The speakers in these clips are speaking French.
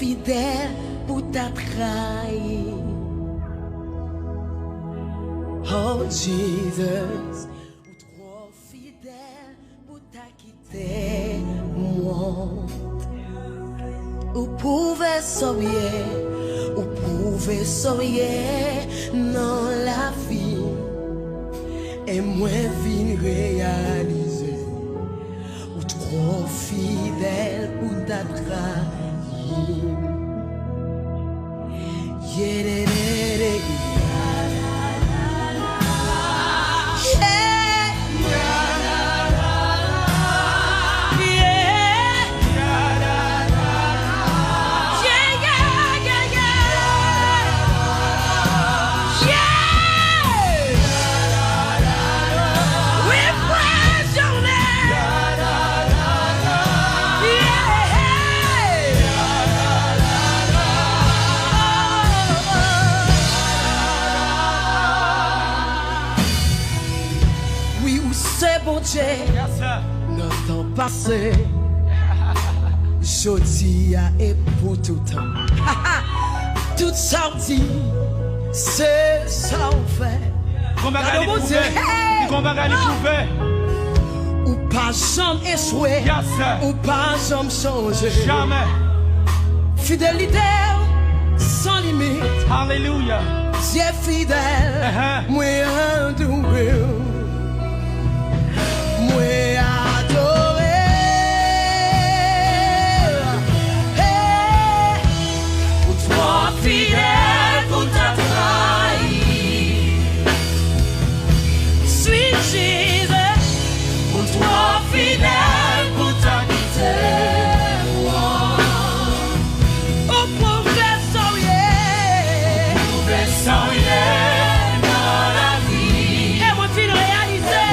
fidèle pour ta trahir. Oh Jesus, ou trop fidèle pour ta quitter moi. Ou pouvez sourire, ou pouvez sourire dans la vie. Et moi vine réaliser, ou trop fidèle pour ta trahir. Yeah. Bon Dieu, notre temps passé, jeudi et pour tout temps. Tout sorti, c'est ça on fait. Ou pas jamais échoué, ou pas jamais changé. Jamais. Fidélité sans limite. Alléluia. Dieu fidèle, moi adoré. Moi adoré, pour toi fidèle, pour ta trahir. Sweet Jesus, pour toi fidèle, pour ta quitter moi. Oh pauvre sourier, dans la vie. Et moi fidèle réalisé.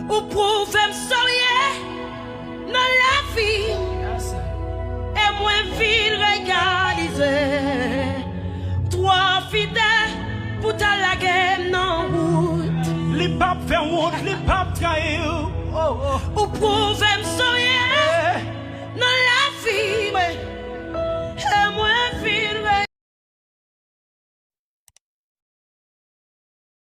Ou pouvez me sourire dans la vie. Et moi ville réaliser. Toi fidèle pour ta la guerre non route. Les papes faire honte, les papes trahir. Ou pouvez me sourire